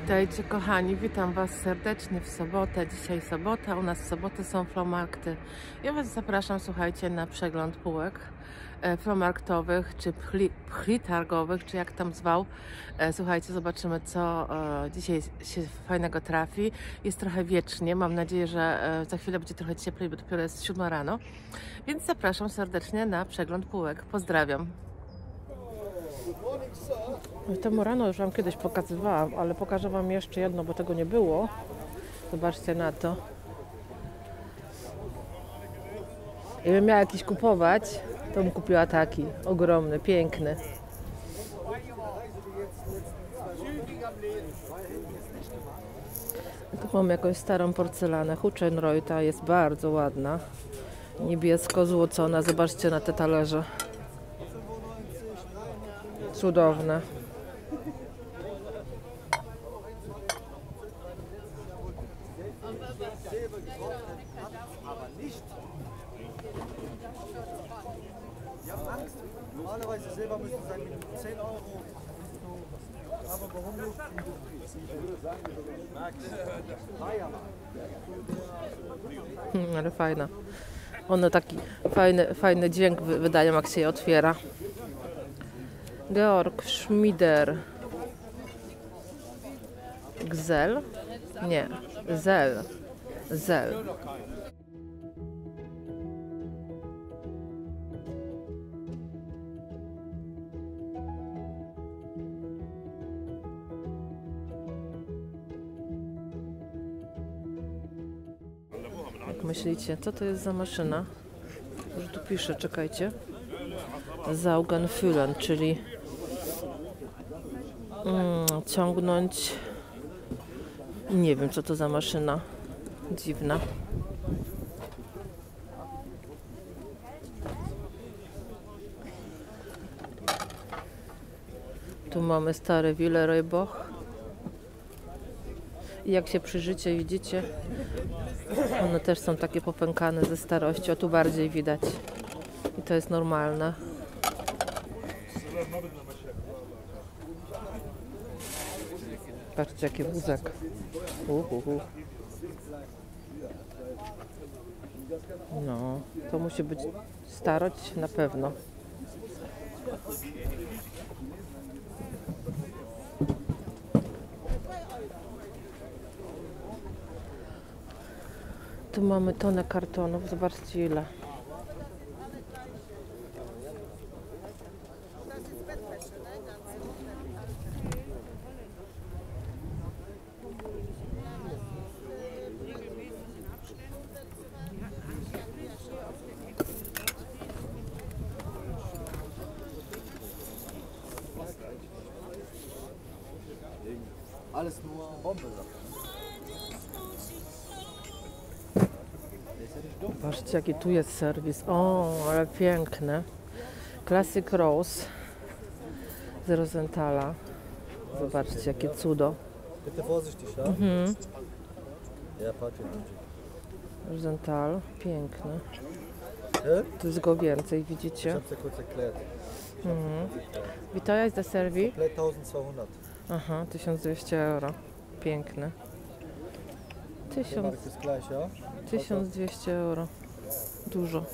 Witajcie kochani, witam Was serdecznie w sobotę. Dzisiaj sobota, u nas w sobotę są flomarkty. Ja Was zapraszam, słuchajcie, na przegląd półek flomarktowych, czy pchli targowych, czy jak tam zwał. Słuchajcie, zobaczymy, co dzisiaj się fajnego trafi. Jest trochę wiecznie, mam nadzieję, że za chwilę będzie trochę cieplej, bo dopiero jest 7 rano. Więc zapraszam serdecznie na przegląd półek. Pozdrawiam. To Murano już Wam kiedyś pokazywałam, ale pokażę Wam jeszcze jedno, bo tego nie było. Zobaczcie na to. Jakbym miała jakiś kupować, to bym kupiła taki ogromny, piękny. Tu mam jakąś starą porcelanę. Huchenreuta jest bardzo ładna. Niebiesko-złocona. Zobaczcie na te talerze. Cudowne. Normalerweise selber müsste es sein mit 10 Euro. Aber warum nicht? Ale fajna. One taki fajny dźwięk wydają, jak się je otwiera. Georg Schmieder. Gzel? Nie. Zel. Jak myślicie, co to jest za maszyna? Już tu pisze, czekajcie. Saugenfüllen, czyli ciągnąć. Nie wiem, co to za maszyna. Dziwna. Tu mamy stare Villeroy-Boch. I jak się przyjrzycie, widzicie, one też są takie popękane ze starości, a tu bardziej widać. I to jest normalne. Patrzcie, jaki wózek. No, to musi być starość na pewno. Tu mamy tonę kartonów, zobaczcie ile. Alles nur Bombe. Zobaczcie, jaki tu jest serwis. O, ale piękne. Classic Rose z Rosenthala. Zobaczcie, jakie cudo. Bitte vorsichtig, ja? Ja, patrzcie. Rosenthal, piękny. Hä? Tu jest go więcej, Ich widzicie? hab's ja kurz erklärt. I to jest za serwis? Komplett 1200. Aha, 1200 euro. Piękny. Der Markt ist gleich, ja? 1200 euro. Dużo.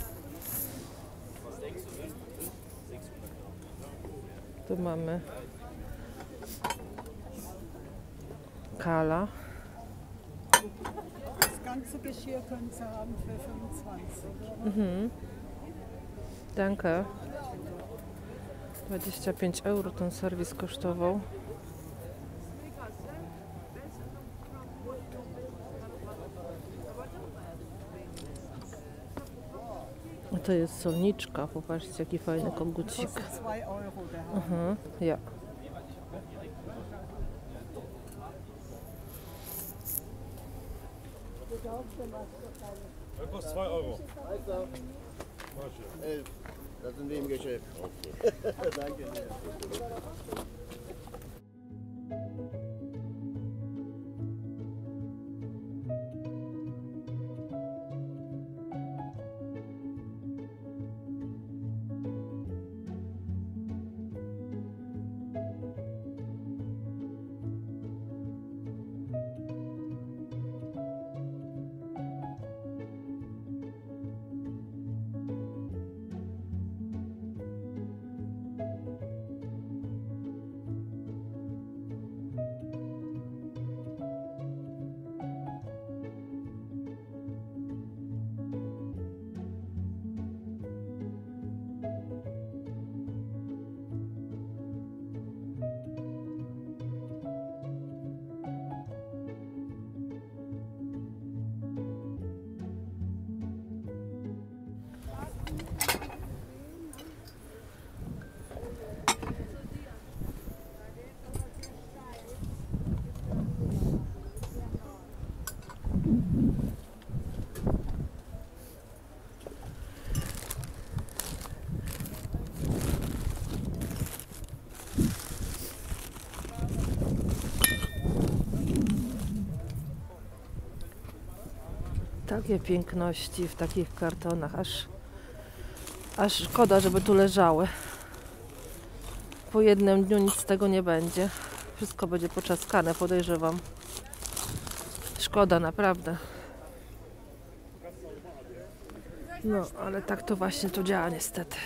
Tu mamy Kala. Das ganze Geschirr können Sie haben für 25. Danke. 25 euro ten serwis kosztował. A to jest solniczka. Popatrzcie, jaki fajny kogucik. Kostet 2 Euro der Haken. Ja. Das kostet 2 Euro. Da sind wir im Geschäft. Danke. Takie piękności w takich kartonach, aż szkoda, żeby tu leżały. Po jednym dniu nic z tego nie będzie. Wszystko będzie poczaskane, podejrzewam. Szkoda, naprawdę. No, ale tak to właśnie tu działa niestety.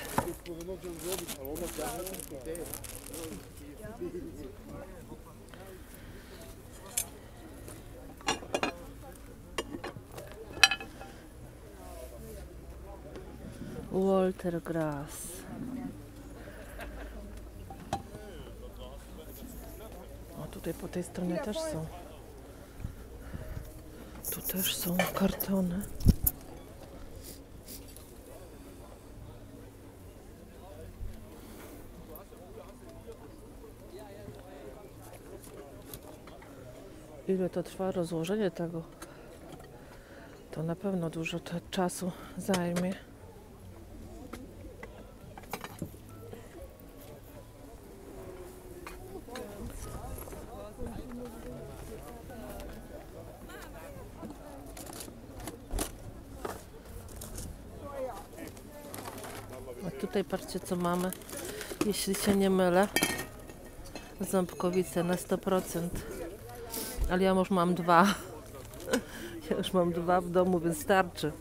Walter Grass. O, tutaj po tej stronie też są. Tu też są kartony. Ile to trwa rozłożenie tego? To na pewno dużo czasu zajmie. A tutaj patrzcie, co mamy, jeśli się nie mylę. Ząbkowice na 100%. Ale ja już mam 2. Ja już mam 2 w domu, więc starczy.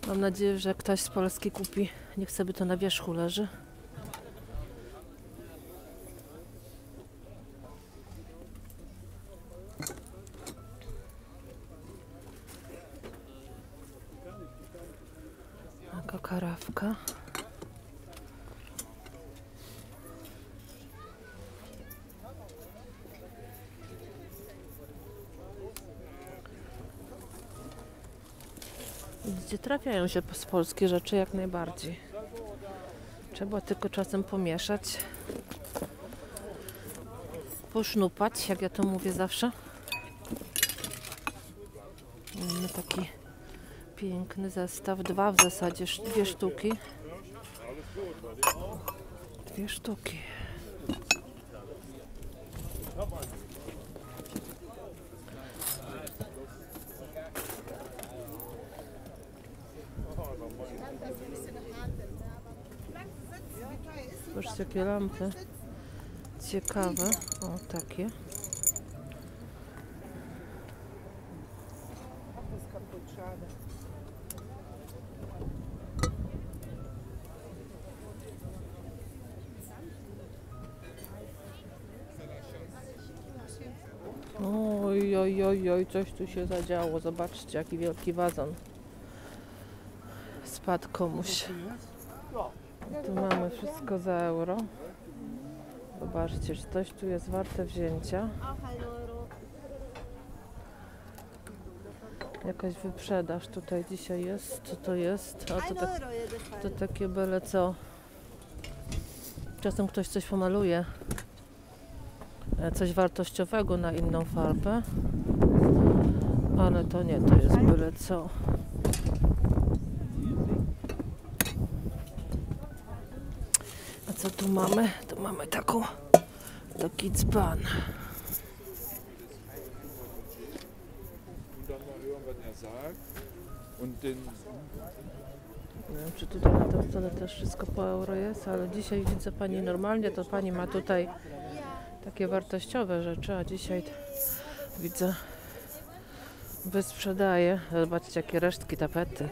Mam nadzieję, że ktoś z Polski kupi. Niech sobie to na wierzchu leży. Taka karawka. Gdzie trafiają się z Polski rzeczy jak najbardziej. Trzeba tylko czasem pomieszać. Posznupać, jak ja to mówię zawsze. Mamy taki piękny zestaw. 2 w zasadzie, 2 sztuki. 2 sztuki. Zobaczcie, jakie lampy ciekawe. O, takie. Oj, oj, oj, oj, coś tu się zadziało. Zobaczcie, jaki wielki wazon spadł komuś. Tu mamy wszystko za euro. Zobaczcie, czy coś tu jest warte wzięcia. Jakaś wyprzedaż tutaj dzisiaj jest. Co to jest? A to takie byle co. Czasem ktoś coś pomaluje. Coś wartościowego na inną farbę. Ale to nie, to jest byle co. A co tu mamy? Tu mamy taki dzban. Nie wiem, czy tutaj na tej stronie też wszystko po euro jest, ale dzisiaj widzę pani normalnie, to pani ma tutaj takie wartościowe rzeczy, a dzisiaj widzę wysprzedaje. Zobaczcie, jakie resztki tapety.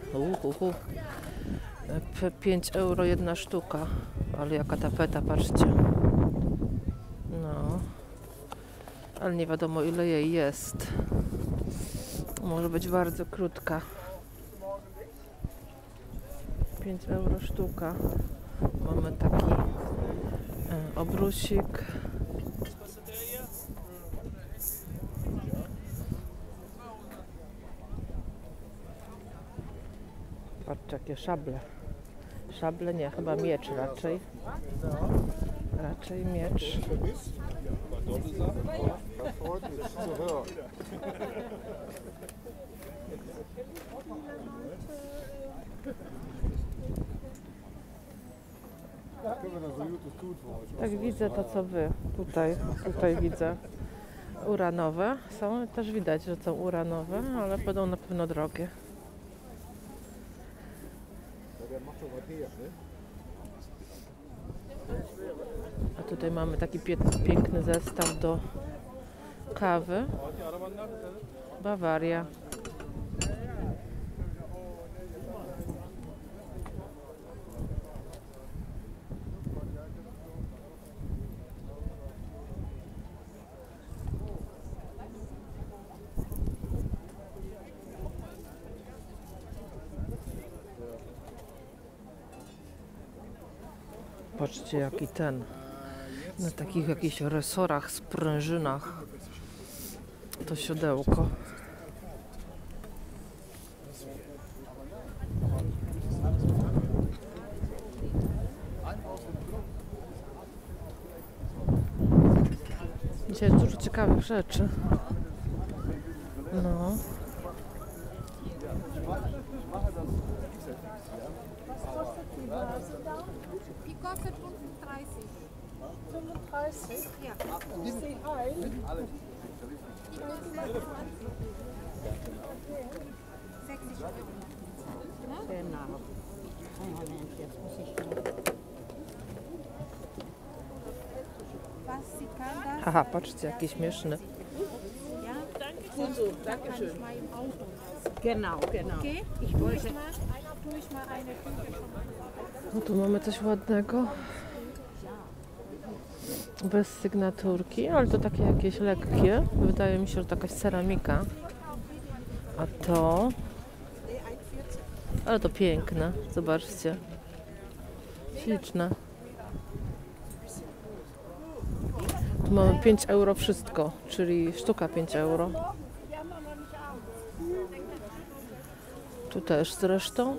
5 euro 1 sztuka. Ale jaka tapeta, patrzcie. No. Ale nie wiadomo, ile jej jest. Może być bardzo krótka. 5 euro sztuka. Mamy taki obrusik. Patrzcie, jakie szable. Szable nie, chyba miecz raczej. Raczej miecz. Tak, widzę to, co wy. Tutaj widzę. uranowe są, też widać, że są uranowe, ale będą na pewno drogie. A tutaj mamy taki piękny zestaw do kawy. Bawaria. Patrzcie, jaki ten, na takich jakichś resorach, sprężynach, to siodełko. Dzisiaj jest dużo ciekawych rzeczy. No. Die kostet 35. 35? Ja. Ist die heil? Die kostet 60 Euro. Genau. Moment, jetzt muss ich schon. Was sie kann, das Haha, patrzcie, jaki śmieszny. ja. Sonst kann ich mal im Auto. Genau. Okay? Ich Tue wollte. ich mal eine Tüte schon mal. No tu mamy coś ładnego. Bez sygnaturki, ale to takie jakieś lekkie. Wydaje mi się, że to jakaś ceramika. A to... Ale to piękne. Zobaczcie. Śliczne. Tu mamy 5 euro wszystko, czyli sztuka 5 euro. Tu też zresztą.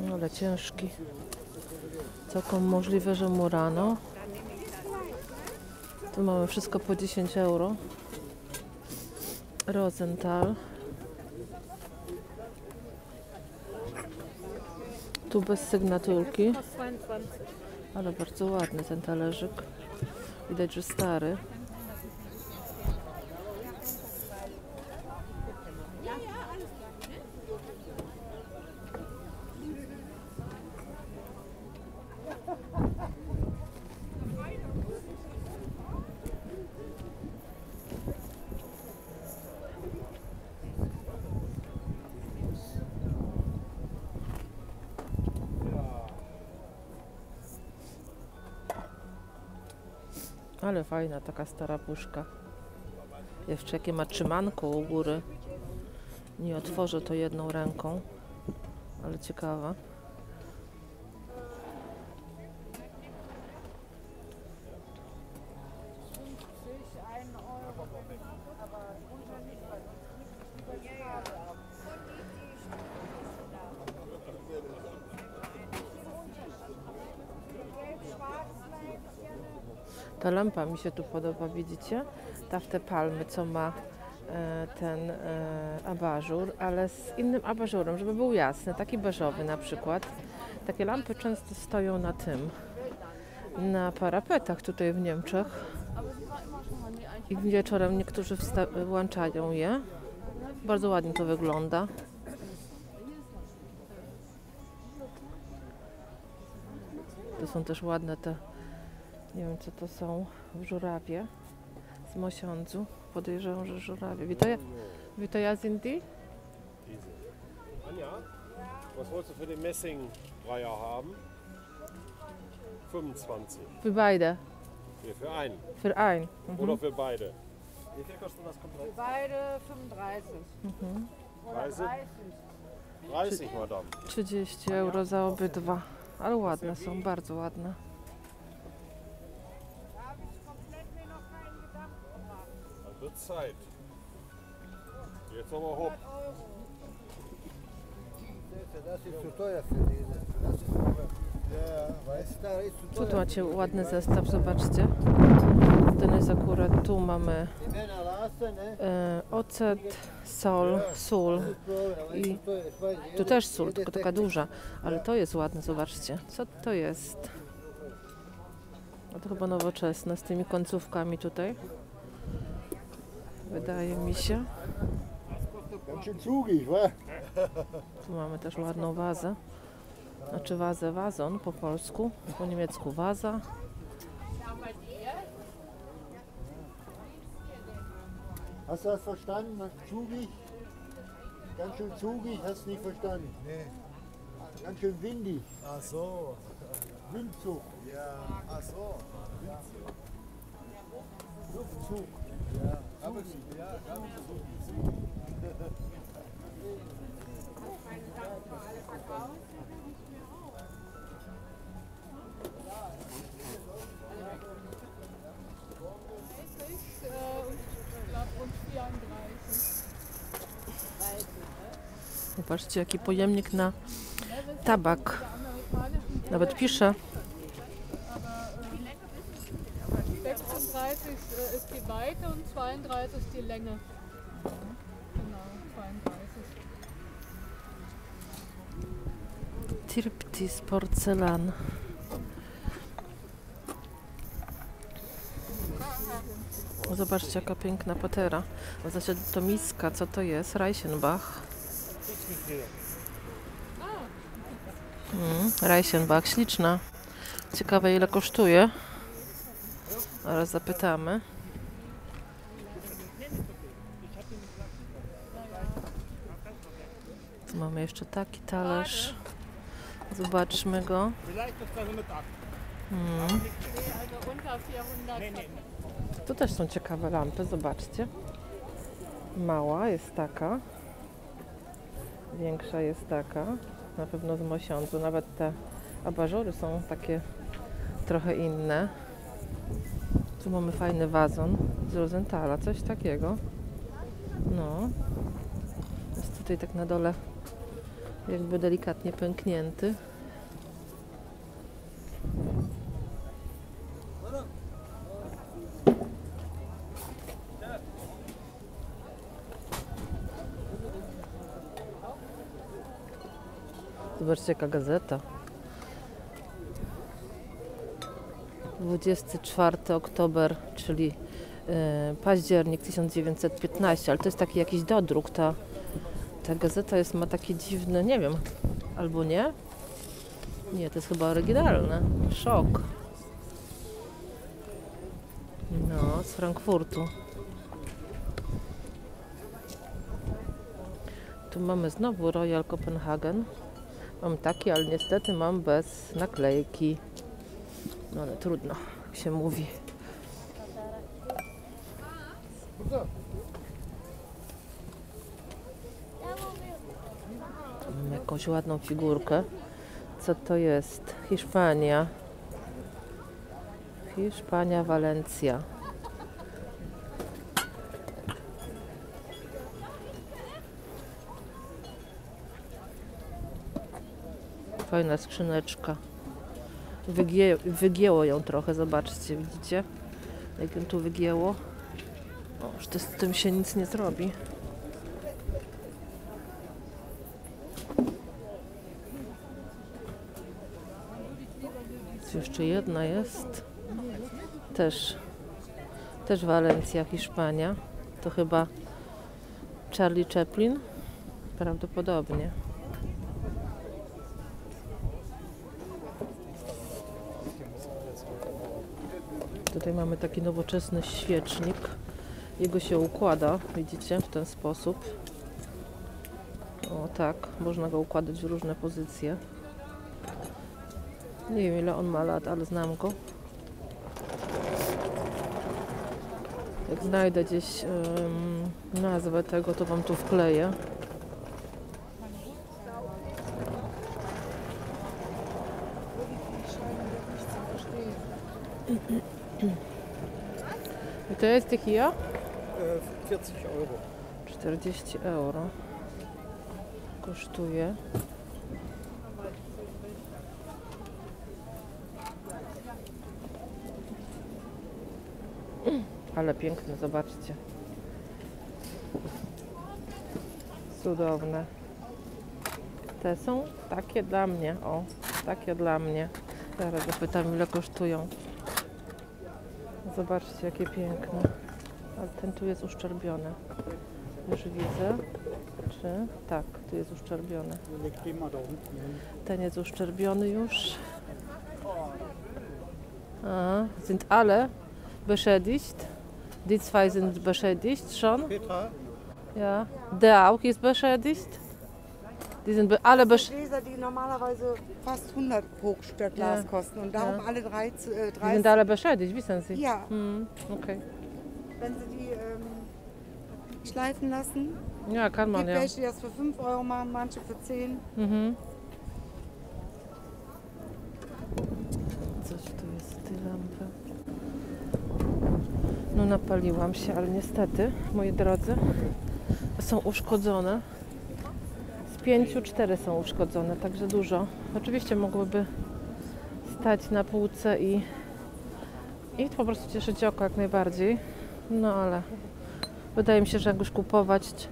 No, ale ciężki. Całkiem możliwe, że Murano. Tu mamy wszystko po 10 euro. Rosenthal. Tu bez sygnaturki. Ale bardzo ładny ten talerzyk. Widać, że stary. Ale fajna taka stara puszka. Jeszcze jakie ma trzymanko u góry. Nie otworzę to jedną ręką, ale ciekawa. Ta lampa mi się tu podoba, widzicie? Ta w te palmy, co ma ten abażur, ale z innym abażurem, żeby był jasny, taki beżowy na przykład. Takie lampy często stoją na tym, na parapetach tutaj w Niemczech. I wieczorem niektórzy włączają je. Bardzo ładnie to wygląda. To są też ładne te, nie wiem co to są, żurawie z mosiądzu. Podejrzewam, że żurawie. Wie to ja sind die? Anja, was wolltest du für den Messing-Dreier haben? 25. Für beide. Nee, für einen. Für ein. Oder für beide. Wie viel kostet das komplett? Beide 35. Oder 30? 30. 30, Madame. 30 euro za obydwa. Ale ładne są, bardzo ładne. Dann wird Zeit. Jetzt aber hopp. Das ist zu teuer für diese. Das ist Tu macie ładny zestaw, zobaczcie. Ten jest akurat, tu mamy ocet, sól i tu też sól, tylko taka duża, ale to jest ładne, zobaczcie. Co to jest? No to chyba nowoczesne, z tymi końcówkami tutaj. Wydaje mi się. Tu mamy też ładną wazę. Znaczy wazę, wazon po polsku, po niemiecku waza. Hast du das verstanden? Zugig? Ganz schön zugig, hast du nicht verstanden? Nee. Ganz schön windig. Ach so. Windzug. Ja, ach so. Luftzug. Ja, aber ja, ganz so. Zobaczcie, jaki pojemnik na tabak. Nawet pisze. 36 ist die Weite und 32 ist die Länge. Genau, 32. Tirpitz porcelan. Zobaczcie, jaka piękna patera. W zasadzie to miska, co to jest? Reichenbach. Reichenbach, śliczna. Ciekawe, ile kosztuje. Zaraz zapytamy. Tu mamy jeszcze taki talerz. Zobaczmy go. Tu też są ciekawe lampy, zobaczcie. Mała jest taka. Większa jest taka. Na pewno z mosiądzu. Nawet te abażury są takie trochę inne. Tu mamy fajny wazon z Rosenthala, coś takiego. No. Jest tutaj tak na dole jakby delikatnie pęknięty. Zobaczcie, jaka gazeta. 24 oktober, czyli październik 1915, ale to jest taki jakiś dodruk. Ta gazeta ma takie dziwne, nie wiem, albo nie? Nie, to jest chyba oryginalne. Szok. No, z Frankfurtu. Tu mamy znowu Royal Copenhagen. Mam taki, ale niestety mam bez naklejki. No ale trudno, jak się mówi. Mam jakąś ładną figurkę. Co to jest? Hiszpania. Hiszpania, Walencja. Fajna skrzyneczka. Wygięło ją trochę, zobaczcie, widzicie? Jak ją tu wygięło. O, że z tym się nic nie zrobi. Jeszcze jedna jest. Też Walencja, Hiszpania. To chyba Charlie Chaplin. Prawdopodobnie. Tutaj mamy taki nowoczesny świecznik. Jego się układa, widzicie, w ten sposób. O tak, można go układać w różne pozycje. Nie wiem, ile on ma lat, ale znam go. Jak znajdę gdzieś nazwę tego, to wam tu wkleję. I to jest hier? 40 Euro. 40 euro kosztuje. Ale piękne, zobaczcie. Cudowne. Te są takie dla mnie. O, takie dla mnie. Zaraz zapytam, ile kosztują. Zobaczcie, jakie piękne. Ale ten tu jest uszczerbiony. Już widzę. Czy? Tak, tu jest uszczerbiony. Ten jest uszczerbiony już. Aha, sind alle beschädigt. Die zwei sind beschädigt schon. Petra? Ja. Der auch ist beschädigt. Die sind alle beschädigt. Gläser, die normalerweise fast 100 Hochstück Glas Ja. kosten und darum Ja. alle drei, Die sind alle beschädigt, wissen Sie? Ja, Hm, okay. wenn Sie die schleifen lassen, Ja, kann man, gibt ja. welche, die das für 5 Euro machen, manche für 10. Mhm. Coś tu jest, ty lampy. No napaliłam się, ale niestety, moi drodzy, są uszkodzone. Z 5 4 są uszkodzone, także dużo. Oczywiście mogłyby stać na półce i po prostu cieszyć oko jak najbardziej. No ale wydaje mi się, że jak już kupować,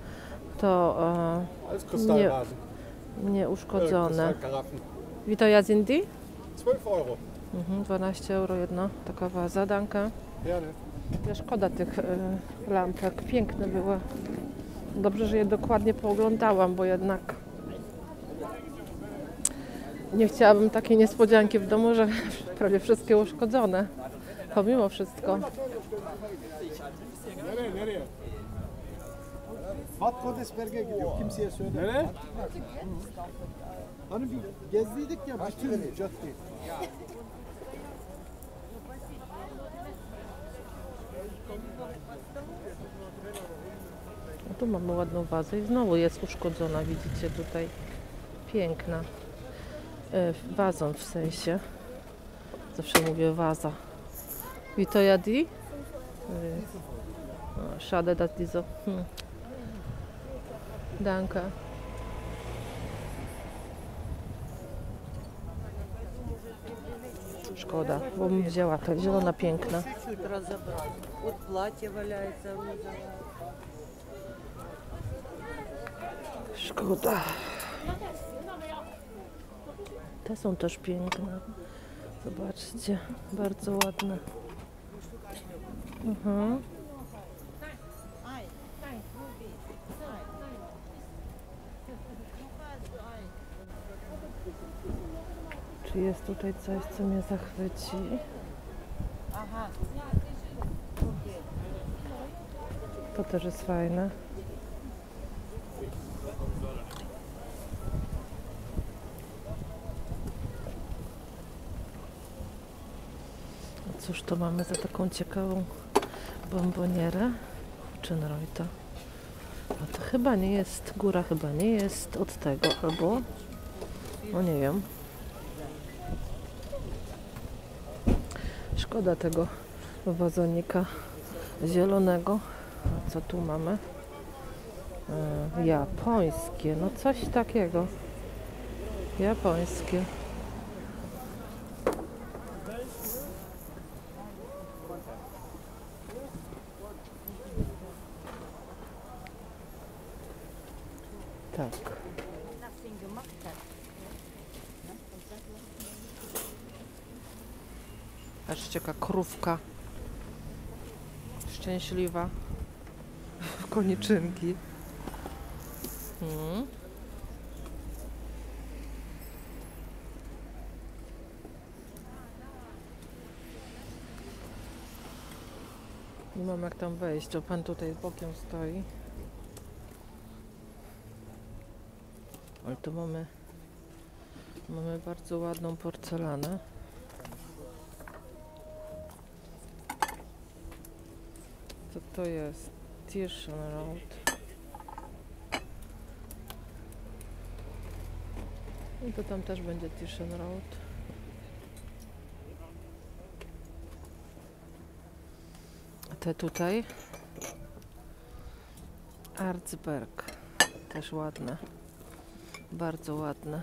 to Alles Kristallvasen. nie uszkodzone. Kristallkaraffen. Wie teuer sind die? 12 Euro. 12 euro jedna taka waza, danka. Gerne. Ja, szkoda tych lampek, piękne były. Dobrze, że je dokładnie pooglądałam, bo jednak nie chciałabym takiej niespodzianki w domu, że prawie wszystkie uszkodzone. Pomimo wszystko. Fatih Kodesberg'e gidiyor. Kimseye söyle. Nereye? Hani bir gezdiydik ya bütün cadde. No tu mamy ładną wazę i znowu jest uszkodzona, widzicie tutaj. Piękna. Wazą w sensie. Zawsze mówię waza. Wie teuer die? Schade, dass die so... Danke. Szkoda, bo bym wzięła to. Zielona piękna. Чуть-чуть разобрать. Вот платье валяется розовое. Szkoda. Te są też piękne. Zobaczcie, bardzo ładne. Czy jest tutaj coś, co mnie zachwyci? To też jest fajne. Cóż to mamy za taką ciekawą bombonierę? Hutchenreuta. No to chyba nie jest, góra chyba nie jest od tego, albo, no nie wiem. Szkoda tego wazonika zielonego. A co tu mamy? Japońskie, no coś takiego. Japońskie. Tak. Patrzcie, jaka krówka szczęśliwa w koniczynki. Nie mam jak tam wejść, o pan tutaj bokiem stoi. Ale tu mamy bardzo ładną porcelanę. Co to jest? Tirschenreuth. I to tam też będzie Tirschenreuth. A te tutaj Arzberg. Też ładne. Bardzo ładne.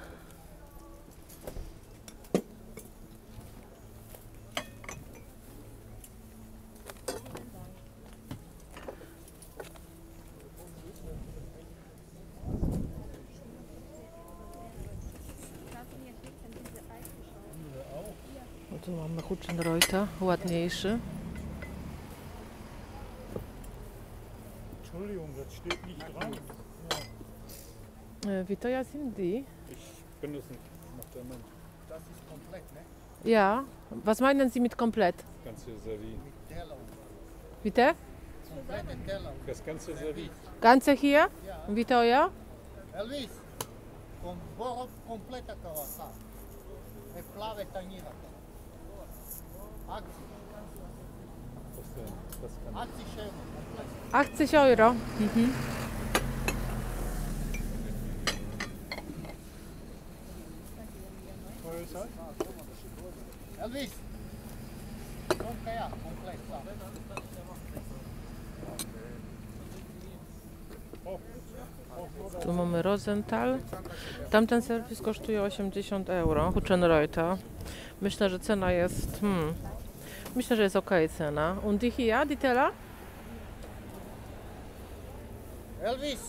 Tu mamy Hutchenreuter, ładniejszy. Entschuldigung, das steht nicht dran. Wie teuer sind die? Ich bin das nicht nach der Mund. Das ist komplett, ne? Ja. Was meinen Sie mit komplett? Das ganze Servit. Bitte? Das ganze Servit. Ganze hier? Wie teuer? Elvis, con borro completa carroça. E plave tanira. Akcji. Was denn? Das kann 80 Euro. 80 Euro. Mhm. Teuer ist das? Elvis, compra ja, completa. Tu mamy Rosenthal. Tamten serwis kosztuje 80 euro. Hutchenreuter. Myślę, że cena jest... Myślę, że jest ok cena. Und die hier, die Teller? Elvis,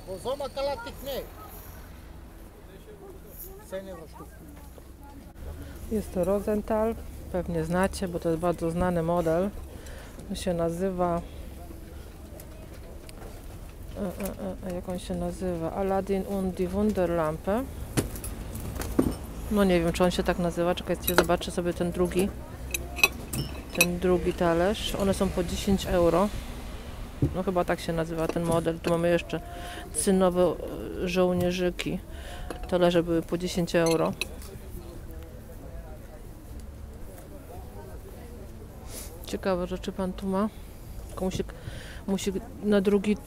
wo Sommer kalatik ne? 10 euro sztuk. Jest to Rosenthal. Pewnie znacie, bo to jest bardzo znany model. On się nazywa... jak on się nazywa? Aladdin und die Wunderlampe. No nie wiem, czy on się tak nazywa. Czekajcie, zobaczę sobie ten drugi talerz. One są po 10 euro. No chyba tak się nazywa ten model. Tu mamy jeszcze cynowe żołnierzyki. Talerze były po 10 euro. Ciekawe rzeczy pan tu ma. Musi na drugi,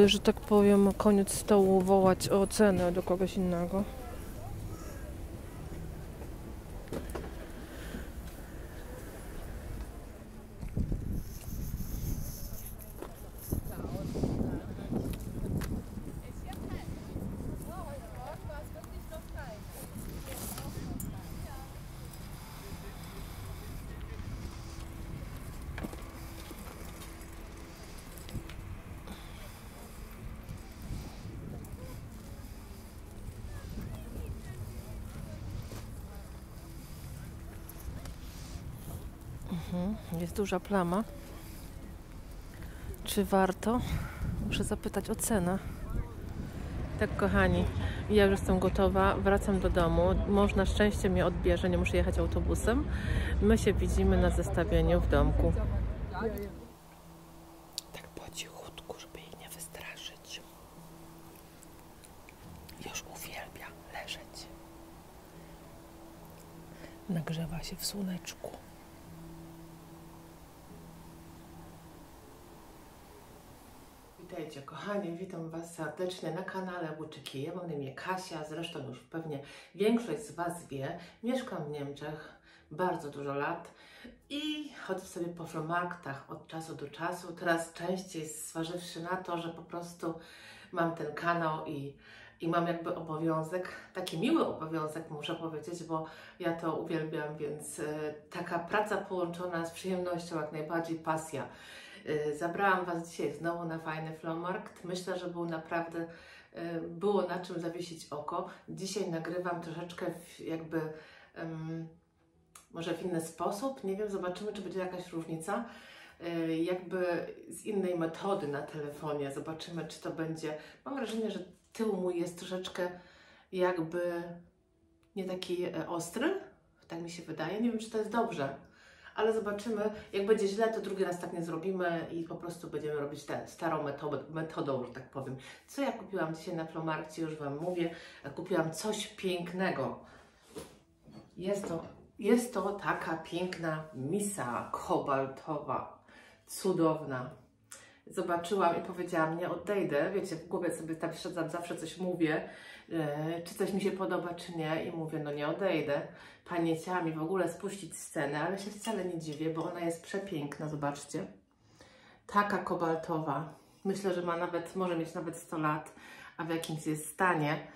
że tak powiem, koniec stołu wołać o cenę do kogoś innego. Jest duża plama. Czy warto? Muszę zapytać o cenę. Tak, kochani, ja już jestem gotowa, wracam do domu. Mąż na szczęście mnie odbierze, nie muszę jechać autobusem. My się widzimy na zestawieniu w domku. Tak po cichutku, żeby jej nie wystraszyć. Już uwielbia leżeć. Nagrzewa się w słoneczku. Witajcie kochani, witam Was serdecznie na kanale Łyczyki. Ja mam na imię Kasia, zresztą już pewnie większość z Was wie. Mieszkam w Niemczech bardzo dużo lat i chodzę sobie po flohmarktach od czasu do czasu. Teraz częściej, zważywszy na to, że po prostu mam ten kanał i mam jakby obowiązek, taki miły obowiązek muszę powiedzieć, bo ja to uwielbiam, więc taka praca połączona z przyjemnością, jak najbardziej pasja. Zabrałam Was dzisiaj znowu na fajny flohmarkt. Myślę, że było na czym zawiesić oko. Dzisiaj nagrywam troszeczkę może w inny sposób. Nie wiem, zobaczymy, czy będzie jakaś różnica. Jakby z innej metody na telefonie. Zobaczymy, czy to będzie... Mam wrażenie, że tył mój jest troszeczkę jakby nie taki ostry. Tak mi się wydaje. Nie wiem, czy to jest dobrze. Ale zobaczymy, jak będzie źle, to drugi raz tak nie zrobimy i po prostu będziemy robić tę starą metodą, że tak powiem. Co ja kupiłam dzisiaj na flohmarkcie, już Wam mówię. Kupiłam coś pięknego. Jest to taka piękna misa kobaltowa, cudowna. Zobaczyłam i powiedziałam, nie odejdę. Wiecie, w głowie sobie tam zawsze coś mówię, czy coś mi się podoba, czy nie. I mówię, no nie odejdę. Pani chciała mi w ogóle spuścić scenę, ale się wcale nie dziwię, bo ona jest przepiękna, zobaczcie. Taka kobaltowa. Myślę, że może mieć nawet 100 lat, a w jakimś jest stanie.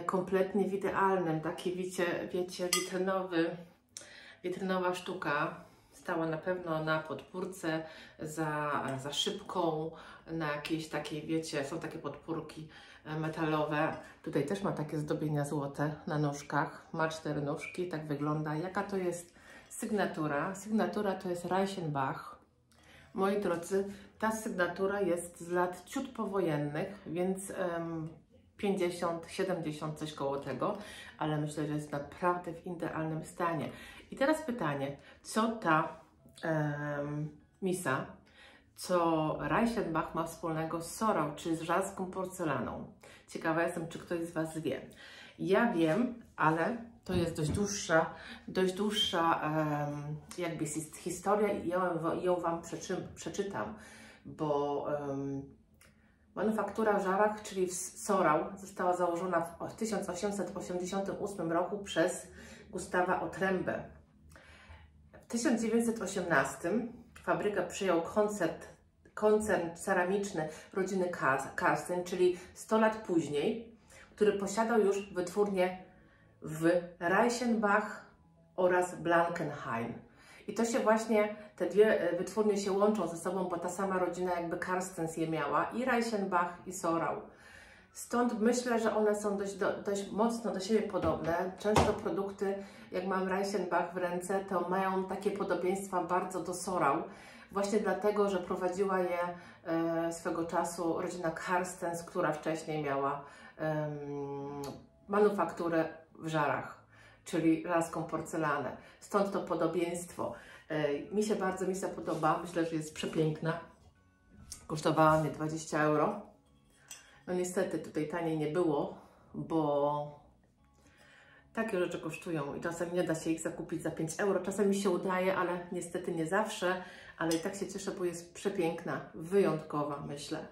Kompletnie w idealnym, taki wiecie, witrynowa sztuka. stała na pewno na podpórce za szybką, na jakiejś takiej, wiecie, są takie podpórki metalowe. Tutaj też ma takie zdobienia złote na nóżkach. Ma 4 nóżki, tak wygląda. Jaka to jest sygnatura? Sygnatura to jest Reichenbach. Moi drodzy, ta sygnatura jest z lat ciut powojennych, więc 50, 70, coś koło tego, ale myślę, że jest naprawdę w idealnym stanie. I teraz pytanie, co ta misa, co Reichenbach ma wspólnego z Sorau, czy z żarską porcelaną? Ciekawa jestem, czy ktoś z Was wie. Ja wiem, ale to jest dość dłuższa jakby historia i ja ją Wam przeczytam, bo manufaktura w Żarach, czyli w Sorau, została założona w 1888 roku przez Gustawa Otrębę. W 1918 fabrykę przejął koncern ceramiczny rodziny Karsten, czyli 100 lat później, który posiadał już wytwórnię w Reichenbach oraz Blankenheim. I to się właśnie, te dwie wytwórnie się łączą ze sobą, bo ta sama rodzina jakby Karstens je miała, i Reichenbach, i Sorau. Stąd myślę, że one są dość mocno do siebie podobne. Często produkty, jak mam Reichenbach w ręce, to mają takie podobieństwa bardzo do Sorau. Właśnie dlatego, że prowadziła je swego czasu rodzina Karstens, która wcześniej miała manufakturę w Żarach, czyli żarską porcelanę. Stąd to podobieństwo. Mi się bardzo misa podoba, myślę, że jest przepiękna. Kosztowała mnie 20 euro. No niestety tutaj taniej nie było, bo takie rzeczy kosztują i czasem nie da się ich zakupić za 5 euro. Czasem mi się udaje, ale niestety nie zawsze. Ale i tak się cieszę, bo jest przepiękna, wyjątkowa, myślę.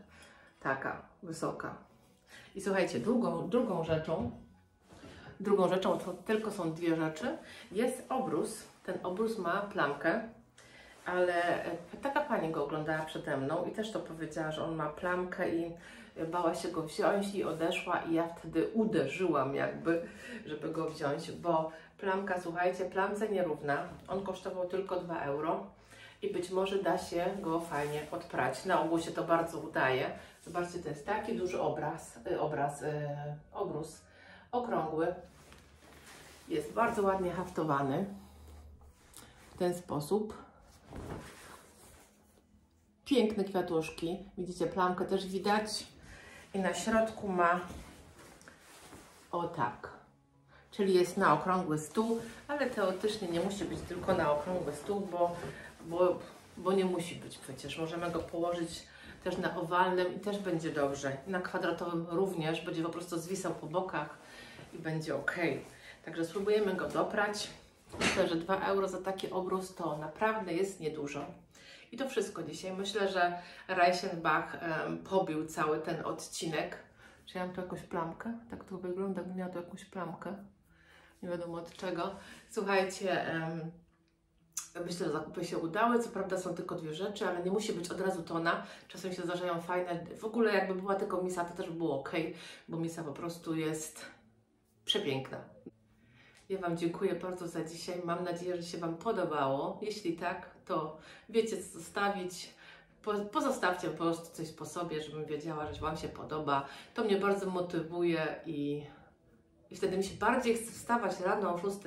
Taka, wysoka. I słuchajcie, drugą rzeczą to tylko są 2 rzeczy. Jest obrus. Ten obrus ma plamkę, ale taka pani go oglądała przede mną i też to powiedziała, że on ma plamkę i bała się go wziąć i odeszła i ja wtedy uderzyłam jakby, żeby go wziąć, bo plamka, słuchajcie, plamce nierówna. On kosztował tylko 2 euro i być może da się go fajnie odprać. Na ogół się to bardzo udaje. Zobaczcie, to jest taki duży obrus okrągły. Jest bardzo ładnie haftowany w ten sposób. Piękne kwiatuszki. Widzicie, plamkę też widać. I na środku ma o tak. Czyli jest na okrągły stół, ale teoretycznie nie musi być tylko na okrągły stół, bo nie musi być przecież. Możemy go położyć też na owalnym i też będzie dobrze. I na kwadratowym również, będzie po prostu zwisał po bokach i będzie ok. Także spróbujemy go doprać. Myślę, że 2 euro za taki obrus to naprawdę jest niedużo. I to wszystko dzisiaj. Myślę, że Reichenbach pobił cały ten odcinek. Czy ja mam tu jakąś plamkę? Tak to wygląda, jakbym miała tu jakąś plamkę. Nie wiadomo od czego. Słuchajcie, myślę, że zakupy się udały. Co prawda są tylko 2 rzeczy, ale nie musi być od razu tona. Czasem się zdarzają fajne. W ogóle jakby była tylko misa, to też było ok, bo misa po prostu jest przepiękna. Ja Wam dziękuję bardzo za dzisiaj. Mam nadzieję, że się Wam podobało. Jeśli tak, to wiecie co zostawić. Pozostawcie po prostu coś po sobie, żebym wiedziała, że Wam się podoba. To mnie bardzo motywuje i wtedy mi się bardziej chce wstawać rano o 6.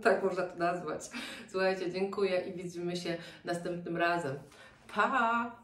Tak można to nazwać. Słuchajcie, dziękuję i widzimy się następnym razem. Pa!